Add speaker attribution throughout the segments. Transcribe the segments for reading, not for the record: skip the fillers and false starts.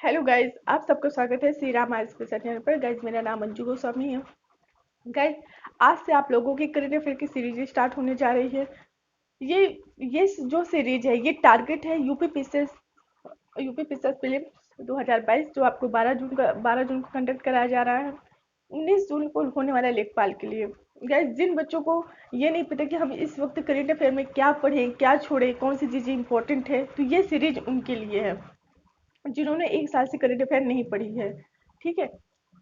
Speaker 1: Hello guys, आप सबका स्वागत है श्री राम स्पेशल चैनल पर। गाइस, मेरा नाम अंजू गोस्वामी है। गाइस, आज से आप लोगों की करंट अफेयर की सीरीज स्टार्ट होने जा रही है। ये ये जो सीरीज है, ये टारगेट है यूपी पीसीएस प्रीलिम्स 2022, जो आपको 12 जून को कंडक्ट कराया जा रहा है। 19 जून को होने वाला है लेखपाल के लिए। गाइस, जिन बच्चों को ये नहीं पता कि हम इस वक्त करंट अफेयर में क्या पढ़ें, क्या छोड़ें, कौन सी चीजें इंपॉर्टेंट है, तो ये सीरीज उनके लिए है, जिन्होंने एक साल से करंट अफेयर नहीं पढ़ी है। ठीक है,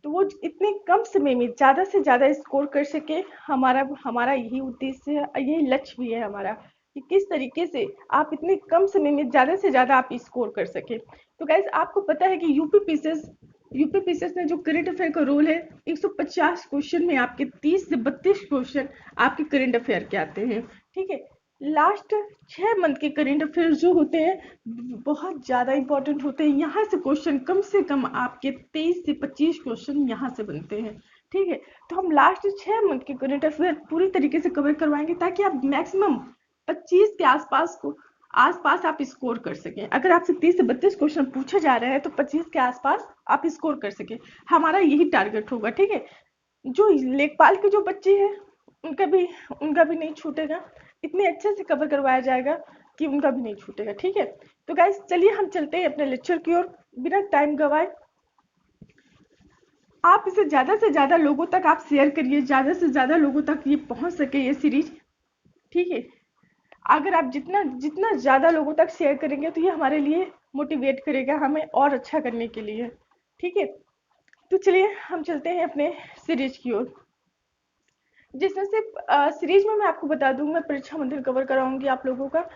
Speaker 1: तो वो इतने कम समय में ज्यादा से ज्यादा स्कोर कर सके। हमारा हमारा यही उद्देश्य है, यही लक्ष्य भी है हमारा, कि किस तरीके से आप इतने कम समय में ज्यादा से ज्यादा आप स्कोर कर सके। तो गाइस, आपको पता है कि यूपी पीसीएस में जो करंट अफेयर का रोल है, 150 क्वेश्चन में आपके 30 से 32 क्वेश्चन आपके करंट अफेयर के आते हैं। ठीक है, लास्ट 6 मंथ के करंट अफेयर जो होते हैं बहुत ज्यादा इंपॉर्टेंट होते हैं। यहाँ से क्वेश्चन कम से कम आपके 23 से 25 क्वेश्चन यहाँ से बनते हैं। ठीक है, तो हम लास्ट 6 मंथ के करंट अफेयर पूरी तरीके से कवर करवाएंगे, ताकि आप मैक्सिमम 25 के आसपास आप स्कोर कर सकें। अगर आपसे 30 से 32 क्वेश्चन पूछे जा रहे हैं, तो 25 के आसपास आप स्कोर कर सकें। हमारा यही टारगेट होगा। ठीक है, जो लेखपाल के जो बच्चे हैं, उनका भी नहीं छूटेगा। इतने अच्छे से कवर करवाया जाएगा कि उनका भी नहीं छूटेगा। ठीक है, तो गाइस, चलिए हम चलते हैं अपने लेक्चर की ओर, बिना टाइम गवाए। आप इसे ज्यादा से ज्यादा लोगों तक आप शेयर करिए, ज्यादा से ज्यादा लोगों तक ये पहुंच सके, ये सीरीज। ठीक है, अगर आप जितना जितना ज्यादा लोगों तक शेयर करेंगे, तो ये हमारे लिए मोटिवेट करेगा, हमें और अच्छा करने के लिए। ठीक है, तो चलिए हम चलते हैं अपने सीरीज की ओर। जिसमें से सीरीज में मैं आपको बता दूं, मैं परीक्षा बंधन कवर कराऊंगी आप लोगों का।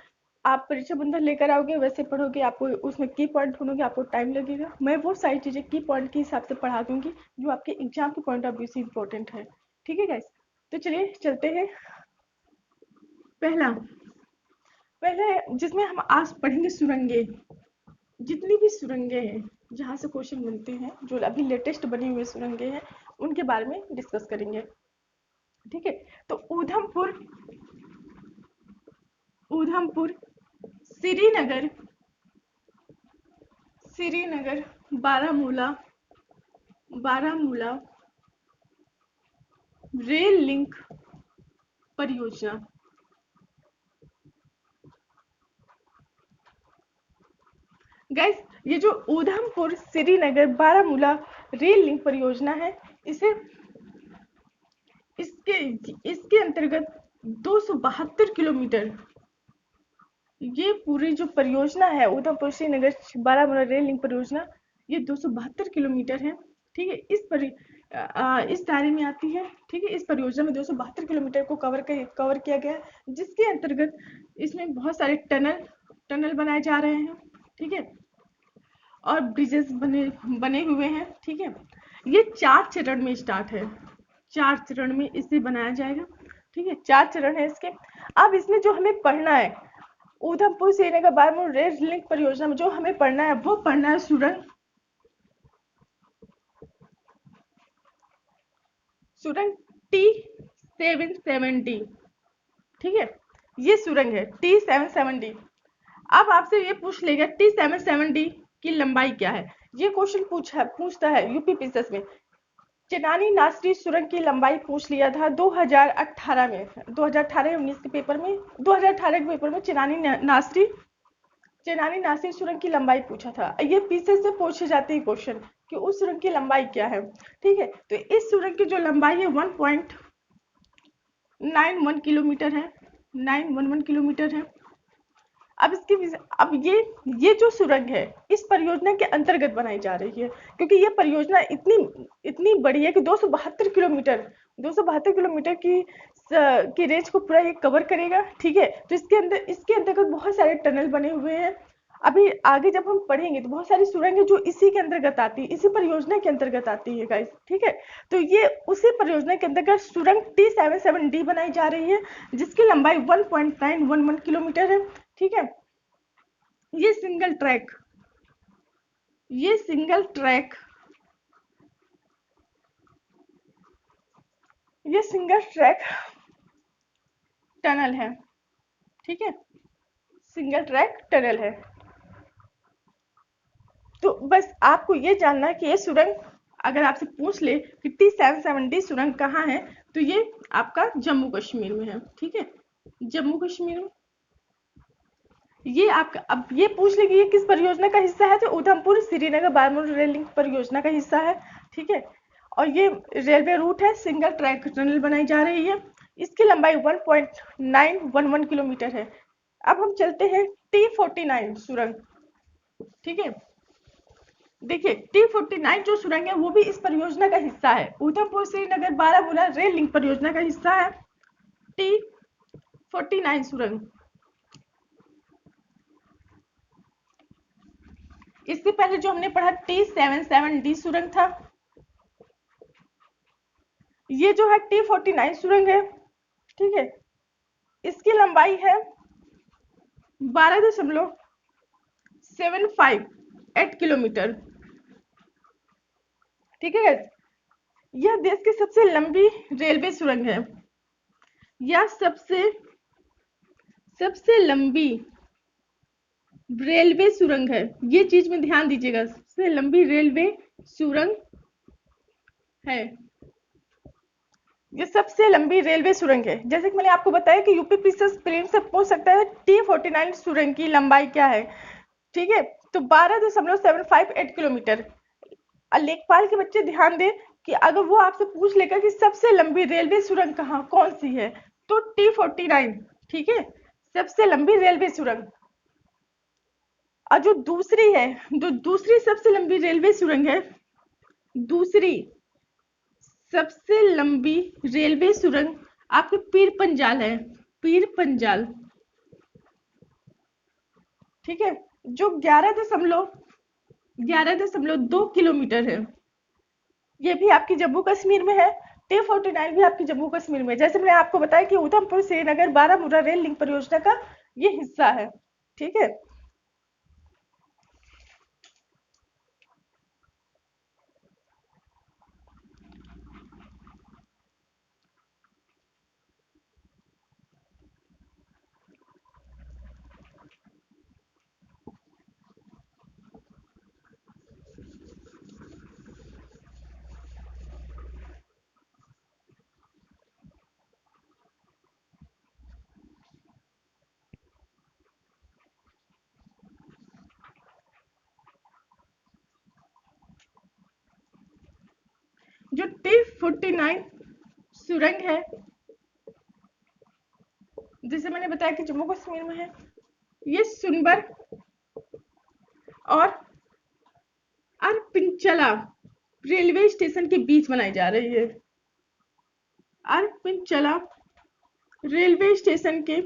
Speaker 1: आप परीक्षा बंधन लेकर आओगे, वैसे पढ़ोगे, आपको उसमें की पॉइंट ढूंढोगे, आपको टाइम लगेगा। मैं वो सारी चीजें की पॉइंट के हिसाब से पढ़ा दूंगी, जो आपके एग्जाम के पॉइंट ऑफ व्यू से इम्पोर्टेंट है। ठीक है गाइस, तो चलिए चलते हैं। पहला पहले जिसमें हम आज पढ़ेंगे सुरंगे। जितनी भी सुरंगे हैं, जहाँ से क्वेश्चन बनते हैं, जो अभी लेटेस्ट बने हुए सुरंगे हैं, उनके बारे में डिस्कस करेंगे। ठीक है, तो ऊधमपुर, श्रीनगर, श्रीनगर, बारामूला, बारामूला रेल लिंक परियोजना। गाइस, ये जो ऊधमपुर, श्रीनगर, बारामूला रेल लिंक परियोजना है, इसे इसके इसके अंतर्गत 272 किलोमीटर, ये पूरी जो परियोजना है उधमपुर श्रीनगर बारामूला रेल लिंक परियोजना, ये 272 किलोमीटर है। ठीक है, इस दायरे में आती है। ठीक है, इस परियोजना में 272 किलोमीटर को कवर किया गया है, जिसके अंतर्गत इसमें बहुत सारे टनल बनाए जा रहे हैं। ठीक है, और ब्रिजेस बने बने हुए हैं। ठीक है, ये 4 चरण में स्टार्ट है, 4 चरण में इसे बनाया जाएगा। ठीक है, 4 चरण है इसके। अब इसमें जो हमें पढ़ना है, उधमपुर श्रीनगर बारामूला रेल लिंक परियोजना में जो हमें पढ़ना है, वो पढ़ना है सुरंग सुरंग T770। ठीक है, ये सुरंग है T770। अब आपसे ये पूछ लेगा T770 की लंबाई क्या है। ये क्वेश्चन पूछता है यूपी पीसीएस में। चेनानी नासरी सुरंग की लंबाई पूछ लिया था 2018 में, 2018-19 के पेपर में। 2018 के पेपर में चेनानी नासिर सुरंग की लंबाई पूछा था। ये पीछे से पूछे जाते हैं क्वेश्चन, कि उस सुरंग की लंबाई क्या है। ठीक है, तो इस सुरंग की जो लंबाई है 1.91 किलोमीटर है, 911 किलोमीटर है। अब ये जो सुरंग है, इस परियोजना के अंतर्गत बनाई जा रही है, क्योंकि ये परियोजना इतनी इतनी बड़ी है कि 272 किलोमीटर की रेंज को पूरा ये कवर करेगा। ठीक है, तो इसके अंतर्गत बहुत सारे टनल बने हुए हैं। अभी आगे जब हम पढ़ेंगे, तो बहुत सारी सुरंग है जो इसी के अंतर्गत आती है, इसी परियोजना के अंतर्गत आती है गाइस। ठीक है, तो ये उसी परियोजना के अंतर्गत सुरंग T770 बनाई जा रही है, जिसकी लंबाई 1.911 किलोमीटर है। ठीक है, ये सिंगल ट्रैक ये सिंगल ट्रैक ये सिंगल ट्रैक टनल है। ठीक है, सिंगल ट्रैक टनल है। तो बस आपको ये जानना है कि ये सुरंग अगर आपसे पूछ ले कि T-770 सुरंग कहाँ है, तो ये आपका जम्मू कश्मीर में है। ठीक है, जम्मू कश्मीर में। ये आपका अब ये पूछ ले कि ये किस परियोजना का हिस्सा है, तो उधमपुर श्रीनगर बारमूला रेल लिंक परियोजना का हिस्सा है। ठीक है, और ये रेलवे रूट है, सिंगल ट्रैक टनल बनाई जा रही है। इसकी लंबाई 1.911 किलोमीटर है। अब हम चलते हैं T-49 सुरंग। ठीक है, देखिए T-49 जो सुरंग है वो भी इस परियोजना का हिस्सा है, उधमपुर श्रीनगर बारामूला रेल लिंक परियोजना का हिस्सा है T-49 सुरंग। इससे पहले जो हमने पढ़ा T-77D सुरंग था, ये जो है T-49 सुरंग है। ठीक है, इसकी लंबाई है 12.758 किलोमीटर। ठीक है, यह देश की सबसे लंबी रेलवे सुरंग है। यह सबसे लंबी रेलवे सुरंग है, ये चीज में ध्यान दीजिएगा, सबसे लंबी रेलवे सुरंग है। ये सबसे लंबी रेलवे सुरंग है। जैसे कि मैंने आपको बताया कि यूपी पीसीएस प्रीलिम्स से पूछ सकता है T-49 सुरंग की लंबाई क्या है। ठीक है, तो 12.758 किलोमीटर। लेखपाल के बच्चे ध्यान दें कि अगर वो आपसे पूछ लेगा कि सबसे लंबी रेलवे सुरंग कौन सी है, तो T-49। ठीक है, सबसे लंबी रेलवे सुरंग। और जो दूसरी सबसे लंबी रेलवे सुरंग है, दूसरी सबसे लंबी रेलवे सुरंग आपके पीर पंजाल है, पीर पंजाल। ठीक है, जो 11.2 किलोमीटर है। ये भी आपकी जम्मू कश्मीर में है। T-49 भी आपकी जम्मू कश्मीर में। जैसे मैंने आपको बताया कि उधमपुर श्रीनगर बारामूला रेल लिंक परियोजना का ये हिस्सा है। ठीक है, जो T-49 सुरंग है, जिसे मैंने बताया कि जम्मू कश्मीर में है, ये सोनबर्ग और अरपिंचला रेलवे स्टेशन के बीच बनाई जा रही है। अरपिंचला रेलवे स्टेशन के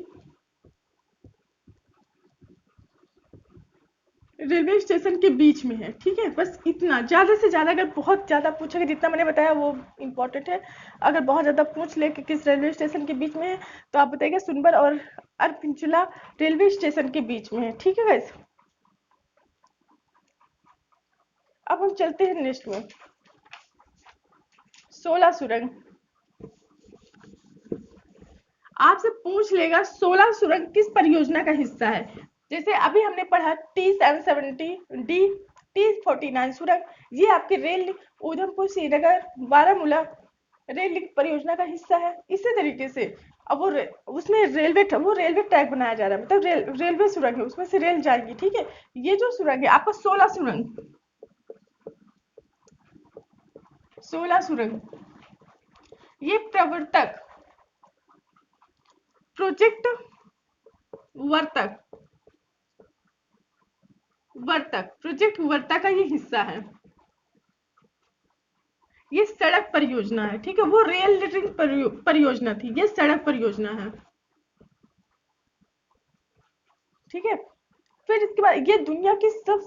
Speaker 1: बीच में है। ठीक है, बस इतना। ज्यादा से ज्यादा अगर बहुत ज्यादा पूछेगा, जितना मैंने बताया वो इम्पोर्टेंट है। अगर बहुत ज्यादा पूछ ले कि किस रेलवे स्टेशन के बीच में है, तो आप बताइएगा सोनबर्ग और अरपिंचला रेलवे स्टेशन के बीच में है। ठीक है गाइस, अब हम चलते हैं नेक्स्ट में, 16 सुरंग। आपसे पूछ लेगा 16 सुरंग किस परियोजना का हिस्सा है। जैसे अभी हमने पढ़ा T-770D, T-49 सुरंग, ये आपके rail Udhampur Srinagar Baramulla rail link परियोजना का हिस्सा है। इसी तरीके से अब उसमें वो रेलवे ट्रैक बनाया जा रहा है, मतलब रेलवे सुरंग है, उसमें से रेल जाएगी। ठीक है, ये जो सुरंग है आपका 16 सुरंग, ये प्रोजेक्ट वर्तक प्रोजेक्ट वर्तक का ये हिस्सा है। ये सड़क परियोजना है। ठीक है, वो रेल लिंक परियोजना थी, ये सड़क परियोजना है। ठीक है, फिर इसके बाद ये दुनिया की सड़क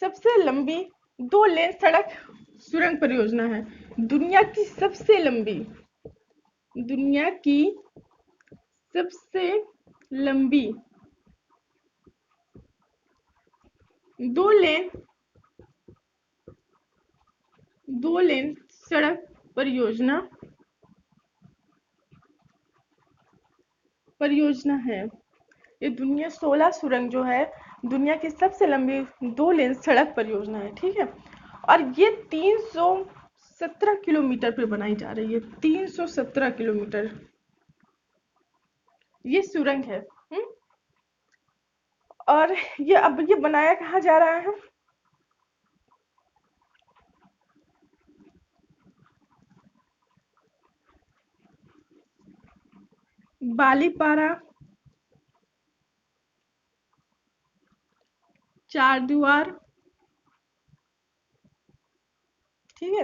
Speaker 1: सबसे लंबी 2 लेन सड़क सुरंग परियोजना है। दुनिया की सबसे लंबी 2 लेन सड़क परियोजना है। ये दुनिया 16 सुरंग जो है दुनिया की सबसे लंबी 2 लेन सड़क परियोजना है, ठीक है। और ये 317 किलोमीटर पे बनाई जा रही है, 317 किलोमीटर ये सुरंग है। हम्म। और ये अब ये बनाया कहाँ जा रहा है? बालीपारा, चार दीवार, ठीक है।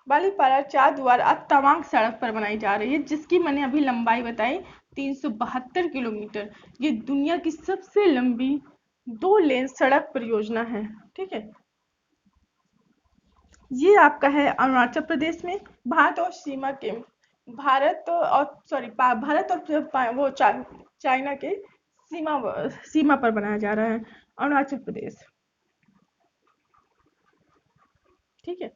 Speaker 1: बालीपारा, चार दीवार और तवांग सड़क पर बनाई जा रही है, जिसकी मैंने अभी लंबाई बताई 372 किलोमीटर। ये दुनिया की सबसे लंबी 2 लेन सड़क परियोजना है, ठीक है। ये आपका है अरुणाचल प्रदेश में, भारत और सीमा के, भारत और चाइना के सीमा पर बनाया जा रहा है, अरुणाचल प्रदेश, ठीक है।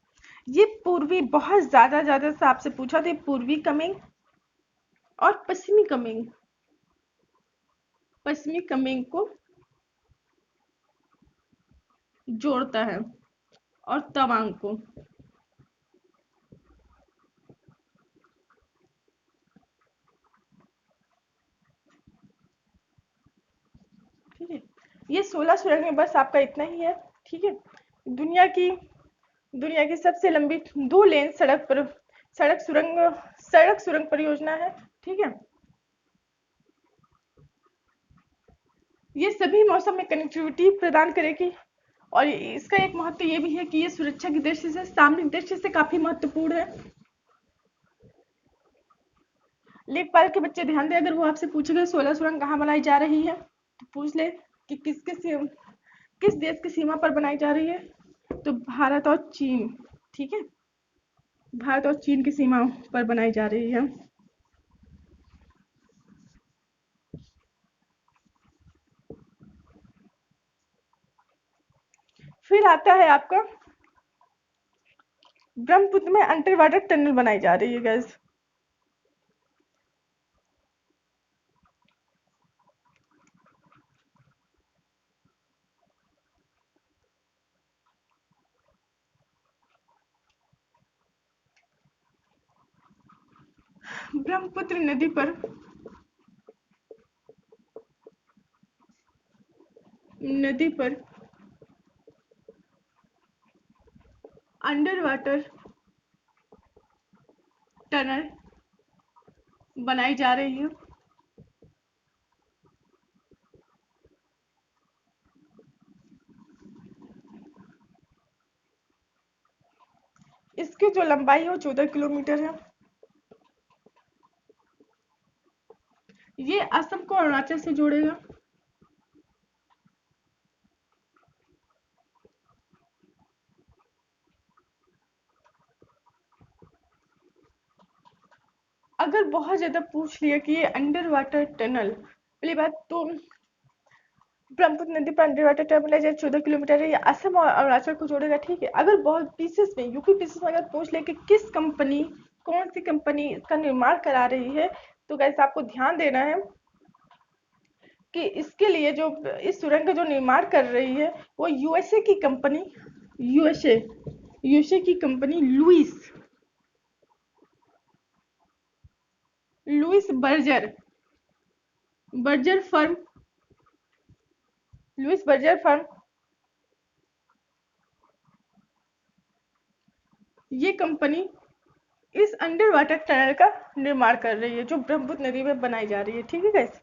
Speaker 1: ये पूर्वी, बहुत ज्यादा से आपसे पूछा था, पूर्वी कमेंग और पश्चिमी कमेंग को जोड़ता है, और तवांग को, ठीक है। ये 16 सुरंग में बस आपका इतना ही है, ठीक है। दुनिया की दुनिया की सबसे लंबी 2 लेन सड़क सुरंग सड़क सुरंग परियोजना है, ठीक है। ये सभी मौसम में कनेक्टिविटी प्रदान करेगी, और इसका एक महत्व ये भी है कि ये सुरक्षा की दृष्टि से, सामरिक दृष्टि से काफी महत्वपूर्ण है। लेखपाल के बच्चे ध्यान दें, अगर वो आपसे पूछेगा 16 सुरंग कहाँ बनाई जा रही है, तो पूछ ले कि किस देश की सीमा पर बनाई जा रही है, तो भारत और चीन, ठीक है। भारत और चीन की सीमा पर बनाई जा रही है। फिर आता है आपका, ब्रह्मपुत्र में अंडर वाटर टनल बनाई जा रही है गैस। ब्रह्मपुत्र नदी पर अंडर वाटर टनल बनाई जा रही है। इसकी जो लंबाई है वो 14 किलोमीटर है। ये असम को अरुणाचल से जोड़ेगा। अगर बहुत ज्यादा पूछ लिया कि ये अंडर वाटर टनल, पहली बात तो ब्रह्मपुत्र नदी पर अंडर वाटर टनल है, 14 किलोमीटर है, ये असम और अरुणाचल को जोड़ेगा, ठीक है। अगर बहुत पीसेस में, यूपी पीसेस में अगर पूछ ले कि कौन सी कंपनी इसका निर्माण करा रही है, तो गैस आपको ध्यान देना है कि इसके लिए जो इस सुरंग का जो निर्माण कर रही है, वो यूएसए यूएसए की company Louis Berger firm Louis Berger firm ये कंपनी इस अंडर वाटर टनल का निर्माण कर रही है, जो ब्रह्मपुत्र नदी में बनाई जा रही है, ठीक है गाइस।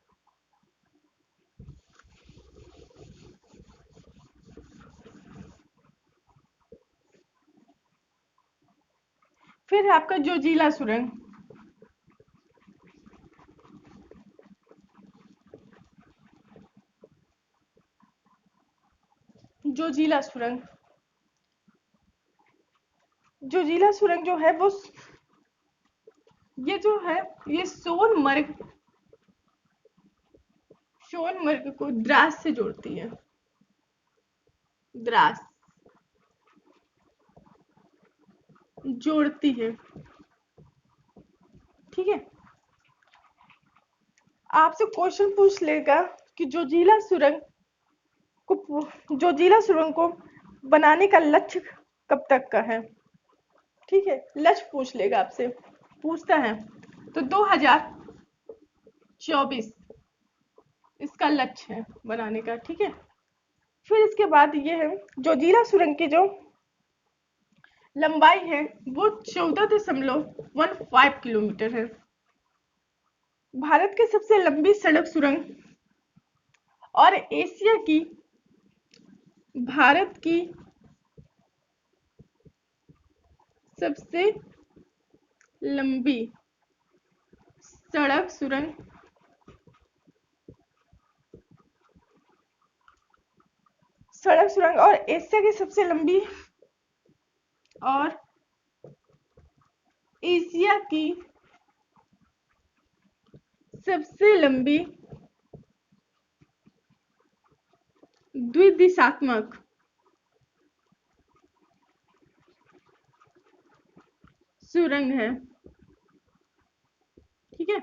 Speaker 1: फिर है आपका जोजिला सुरंग जोजिला सुरंग जो है वो, ये जो है, ये सोनमर्ग को द्रास से जोड़ती है। द्रास जोड़ती है, ठीक है। आपसे क्वेश्चन पूछ लेगा कि जोजिला सुरंग जोजिला सुरंग को बनाने का लक्ष्य कब तक का है? ठीक है, लक्ष्य पूछ लेगा आपसे, पूछता है। तो 2024 इसका लक्ष्य है बनाने का। ठीक है, फिर इसके बाद ये है, जोजिला सुरंग की जो लंबाई है वो 14.15 किलोमीटर है। भारत की सबसे लंबी सड़क सुरंग और एशिया की, भारत की सबसे लंबी सड़क सुरंग और एशिया की सबसे लंबी और एशिया की सबसे लंबी द्विदिशात्मक सुरंग है। ठीक है,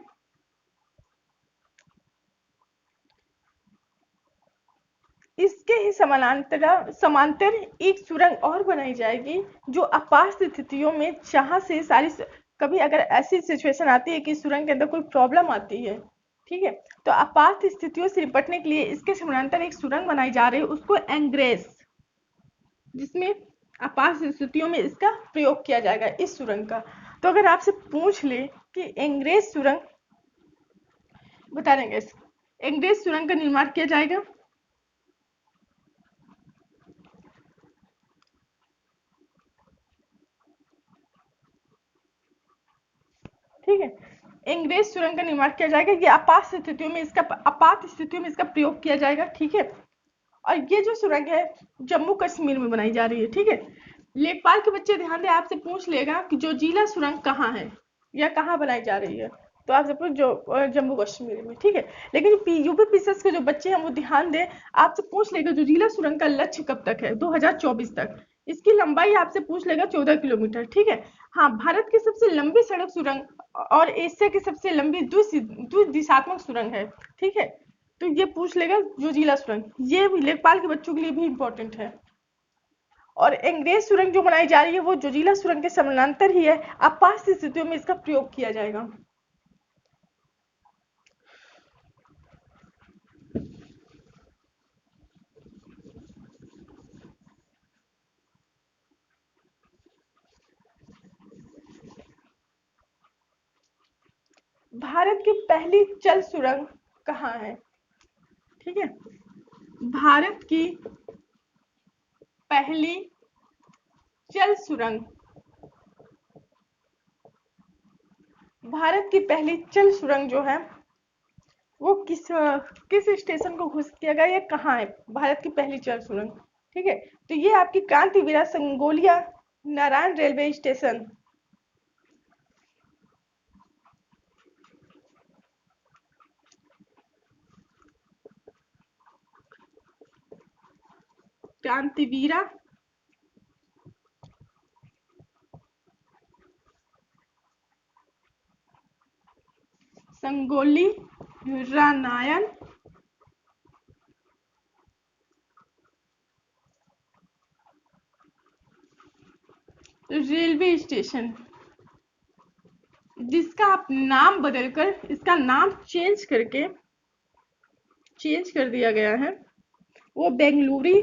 Speaker 1: इसके ही समांतर एक सुरंग और बनाई जाएगी जो आपात स्थितियों में जहां से कभी अगर ऐसी सिचुएशन आती है कि सुरंग के अंदर कोई प्रॉब्लम आती है, ठीक है, तो आपात स्थितियों से निपटने के लिए इसके समानांतर एक सुरंग बनाई जा रही है, उसको एंग्रेस, जिसमें आपात स्थितियों में इसका प्रयोग किया जाएगा इस सुरंग का। तो अगर आपसे पूछ ले कि एंग्रेस सुरंग, बता देंगे एंग्रेस सुरंग का निर्माण किया जाएगा। ठीक है, एंग्रेज सुरंग का निर्माण किया जाएगा। ये आपात स्थितियों में इसका प्रयोग किया जाएगा। ठीक है, और ये जो सुरंग है जम्मू कश्मीर में बनाई जा रही है। ठीक है, लेखपाल के बच्चे ध्यान दें, आपसे पूछ लेगा कि जो जिला सुरंग कहाँ है या कहाँ बनाई जा रही है, तो आपसे पूछ जो जम्मू कश्मीर में। ठीक है, लेकिन यूपी पीसीएस के जो बच्चे हैं वो ध्यान दें, आपसे पूछ लेगा जो जिला सुरंग का लक्ष्य कब तक है, 2024 तक। इसकी लंबाई आपसे पूछ लेगा 14 किलोमीटर। ठीक है, हाँ, भारत की सबसे लंबी सड़क सुरंग और एशिया की सबसे लंबी द्विदिशात्मक सुरंग है। ठीक है, तो ये पूछ लेगा जोजिला सुरंग, ये भी लेखपाल के बच्चों के लिए भी इंपॉर्टेंट है। और एंग्रेज सुरंग जो बनाई जा रही है वो जोजिला सुरंग के समानांतर ही है, आपात स्थितियों में इसका प्रयोग किया जाएगा। भारत की पहली जल सुरंग कहाँ है? ठीक है, भारत की पहली जल सुरंग, भारत की पहली जल सुरंग जो है वो किस स्टेशन को घोषित किया गया, ये कहाँ है भारत की पहली जल सुरंग? ठीक है, तो ये आपकी Krantiveera Sangolli Rayanna railway station, Krantiveera Sangolli Rayanna railway station, जिसका आप नाम बदलकर, इसका नाम चेंज कर दिया गया है, वो Bengaluru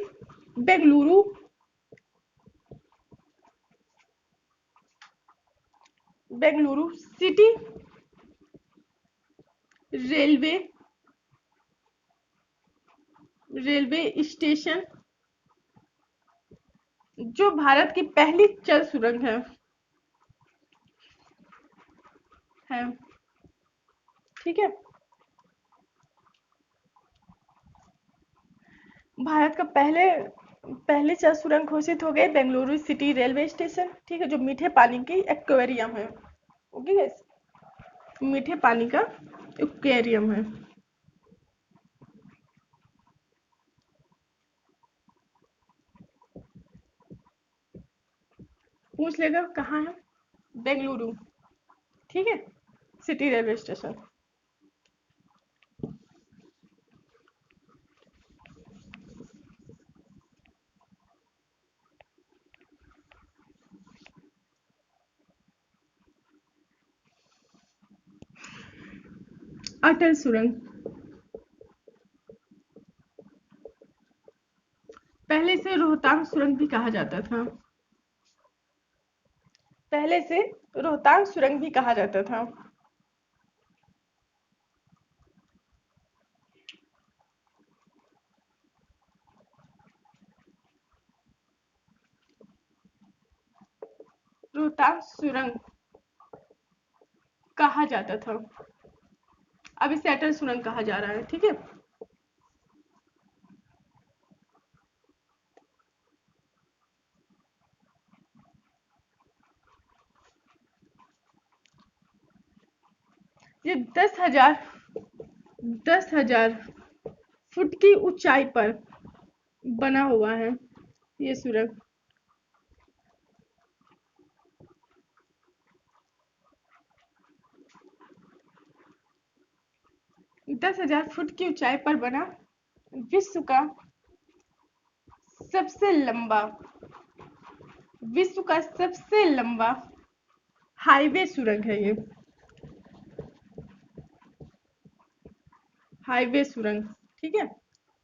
Speaker 1: Bengaluru city railway station, जो भारत की पहली जल सुरंग है। ठीक है, भारत का पहले जल सुरंग घोषित हो गए बेंगलुरु सिटी रेलवे स्टेशन। ठीक है, जो मीठे पानी की एक्वेरियम है। ओके गाइस, मीठे पानी का एक्वेरियम है। पूछ लेगा कहाँ है, बेंगलुरु। ठीक है, सिटी रेलवे स्टेशन। अटल सुरंग। पहले इसे रोहतांग सुरंग भी कहा जाता था। पहले से रोहतांग सुरंग भी कहा जाता था। रोहतांग सुरंग कहा जाता था। अब इसे अटल सुरंग कहा जा रहा है, ठीक है। ये 10,000 फुट की ऊंचाई पर बना हुआ है ये सुरंग। 10,000 फुट की ऊंचाई पर बना विश्व का सबसे लंबा विश्व का सबसे लंबा हाईवे सुरंग है ये। हाईवे सुरंग, ठीक है।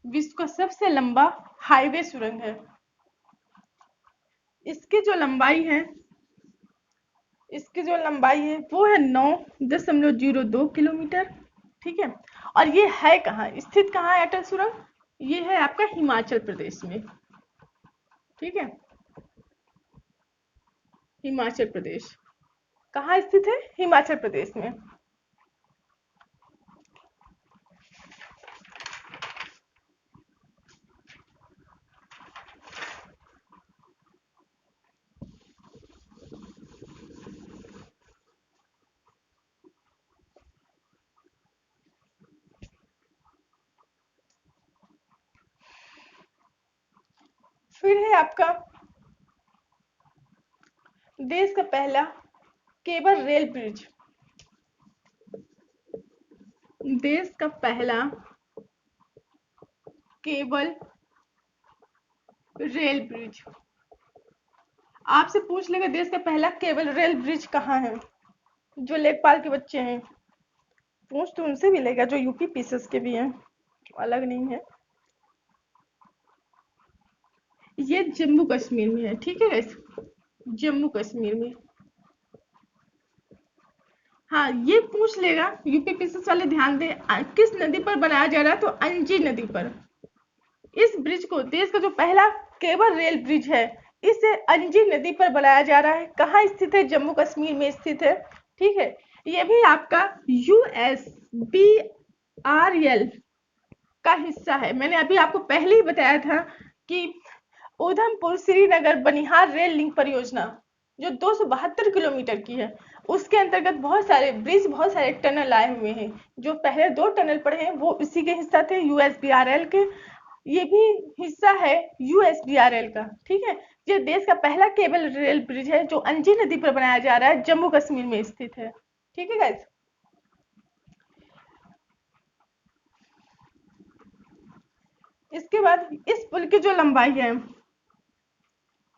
Speaker 1: विश्व का सबसे लंबा हाईवे सुरंग है। इसकी जो लंबाई है इसकी जो लंबाई है वो है 9.02 किलोमीटर, ठीक है। और ये है कहाँ, स्थित कहाँ है अटल सुरंग? ये है आपका हिमाचल प्रदेश में, ठीक है। हिमाचल प्रदेश कहाँ स्थित है? हिमाचल प्रदेश में। फिर है आपका देश का पहला केबल रेल ब्रिज। देश का पहला केबल रेल ब्रिज। आपसे पूछ लेगा देश का पहला केबल रेल ब्रिज कहाँ है, जो लेखपाल के बच्चे हैं पूछ तो उनसे भी लेगा जो यूपी पीसीएस के भी हैं, अलग नहीं है। ये जम्मू कश्मीर में है, ठीक है गाइस, जम्मू कश्मीर में। हाँ ये पूछ लेगा यूपी पीसीएस वाले, ध्यान दे किस नदी पर बनाया जा रहा है, तो अंजी नदी पर। इस ब्रिज को देश का जो पहला केबल रेल ब्रिज है इसे अंजी नदी पर बनाया जा रहा है। कहाँ स्थित है? जम्मू कश्मीर में स्थित है, ठीक है। ये भी आपका USBRL का हिस्सा है। मैंने अभी आपको पहले ही बताया था कि उधमपुर श्रीनगर बनिहाल रेल लिंक परियोजना जो 272 किलोमीटर की है, उसके अंतर्गत बहुत सारे ब्रिज, बहुत सारे टनल आए हुए हैं। जो पहले 2 टनल पड़े हैं वो इसी के हिस्सा थे, USBRL के। ये भी हिस्सा है USBRL का, ठीक है। ये देश का पहला केबल रेल ब्रिज है जो अंजी नदी पर बनाया जा रहा है, जम्मू कश्मीर में स्थित है, ठीक है गाइस। इसके बाद इस पुल की जो लंबाई है,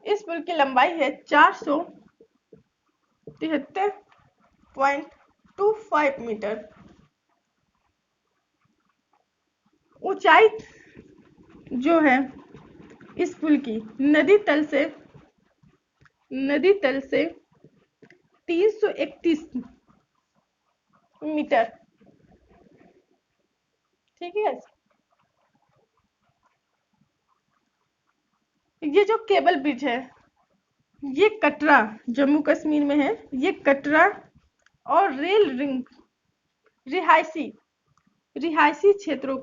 Speaker 1: इस पुल की लंबाई है 473.25 मीटर। ऊंचाई जो है इस पुल की नदी तल से 331 मीटर, ठीक है। ये जो केबल ब्रिज है ये कटरा जम्मू कश्मीर में है। ये कटरा और रेल रिंग रिहायशी रिहायशी क्षेत्रों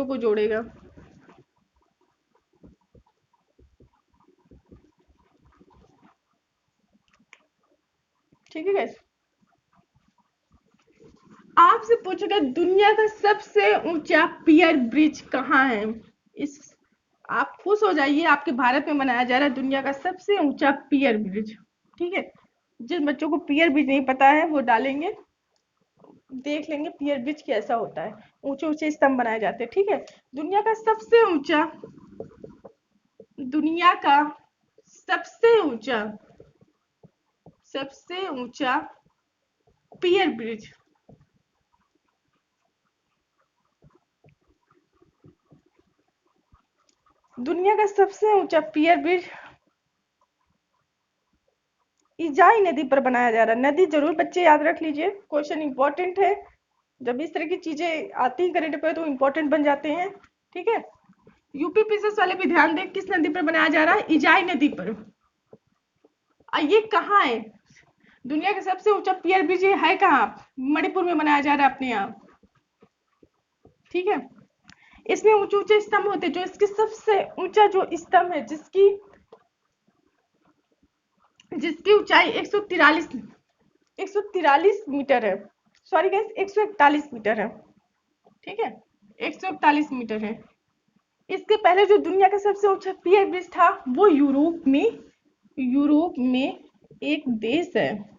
Speaker 1: को जोड़ेगा, ठीक है गाइस। आपसे पूछेगा दुनिया का सबसे ऊंचा पियर ब्रिज कहाँ है। इस आप खुश हो जाइए, आपके भारत में बनाया जा रहा है दुनिया का सबसे ऊंचा पियर ब्रिज, ठीक है। जिन बच्चों को पियर ब्रिज नहीं पता है वो डालेंगे, देख लेंगे पियर ब्रिज कैसा होता है। ऊंचे ऊंचे स्तंभ बनाए जाते हैं, ठीक है। दुनिया का सबसे ऊंचा दुनिया का सबसे ऊंचा सबसे ऊंचा पियर ब्रिज दुनिया का सबसे ऊंचा पियर ब्रिज इजाई नदी पर बनाया जा रहा है। नदी जरूर बच्चे याद रख लीजिए, क्वेश्चन इंपॉर्टेंट है। जब इस तरह की चीजें आती हैं करंट अफेयर तो इंपॉर्टेंट बन जाते हैं। ठीक है, यूपी पीसीएस वाले भी ध्यान दें, किस नदी पर बनाया जा रहा है? इजाई नदी पर। ये कहाँ है? दुनिया का सबसे ऊंचा पियर ब्रिज है कहाँ? मणिपुर में बनाया जा रहा है अपने यहाँ। ठीक है, इसमें ऊंचे ऊंचे स्तंभ होते हैं। जो इसकी सबसे ऊंचा जो स्तंभ है, जिसकी जिसकी ऊंचाई 143 मीटर है, सॉरी गाइस 141 मीटर है। ठीक है, 141 मीटर है। इसके पहले जो दुनिया का सबसे ऊंचा पियर ब्रिज था वो यूरोप में एक देश है।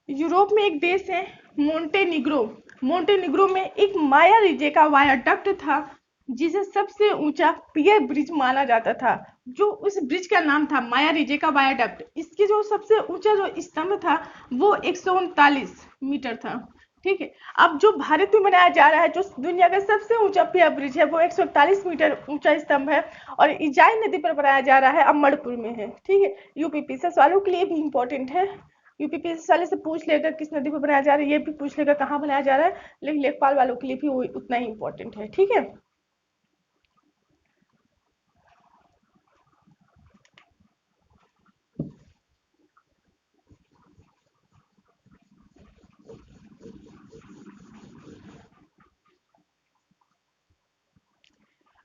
Speaker 1: यूरोप में एक देश है मोंटेनिग्रो। मोंटेनिग्रो में एक माया रिजे का वायाडक्ट था, जिसे सबसे ऊंचा पियर ब्रिज माना जाता था। जो उस ब्रिज का नाम था माया रिजे का वायाडक्ट, इसकी जो सबसे ऊंचा जो स्तंभ था वो 139 मीटर था। ठीक है, अब जो भारत में बनाया जा रहा है, जो दुनिया का सबसे ऊंचा पियर ब्रिज है, वो 141 मीटर ऊंचा स्तंभ है और इजाई नदी पर बनाया जा रहा है, अब मणिपुर में है। ठीक है, यूपीपीसीएस वालों के लिए भी इंपॉर्टेंट है। यूपीपीएससी वाले से पूछ लेगा किस नदी पर बनाया जा रहा है, ये भी पूछ लेगा कहाँ बनाया जा रहा है, लेकिन लेखपाल वालों के लिए भी वो उतना ही इंपॉर्टेंट है। ठीक है,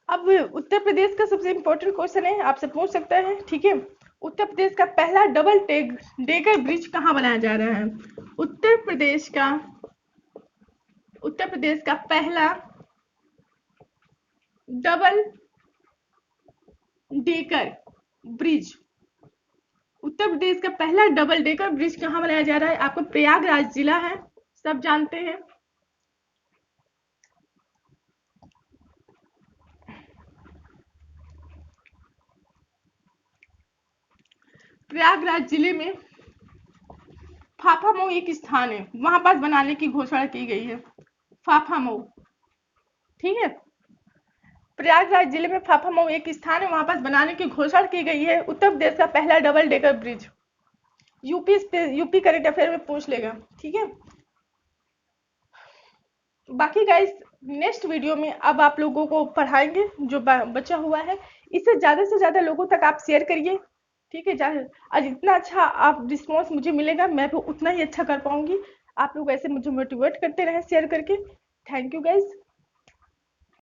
Speaker 1: अब उत्तर प्रदेश का सबसे इंपॉर्टेंट क्वेश्चन है, आपसे पूछ सकता है। ठीक है, उत्तर प्रदेश का पहला डबल डेकर ब्रिज कहाँ बनाया जा रहा है? उत्तर प्रदेश का पहला double decker bridge, Uttar Pradesh का पहला डबल डेकर ब्रिज कहाँ बनाया जा रहा है? आपको प्रयागराज जिला है, सब जानते हैं। प्रयागराज जिले में फाफामऊ एक स्थान है, वहां पास बनाने की घोषणा की गई है। फाफामऊ, ठीक है, प्रयागराज जिले में फाफामऊ एक स्थान है, वहां पास बनाने की घोषणा की गई है। उत्तर प्रदेश का पहला double decker bridge. UP current affair में पूछ लेगा। ठीक है, बाकी गाइस नेक्स्ट वीडियो में अब आप लोगों को पढ़ाएंगे जो बचा हुआ है, इसे ज्यादा से ज्यादा लोगों तक आप शेयर करिए। ठीक है, आज इतना अच्छा आप रिस्पॉन्स मुझे मिलेगा, मैं भी उतना ही अच्छा कर पाऊंगी। आप लोग ऐसे मुझे मोटिवेट करते रहे शेयर करके। Thank you guys.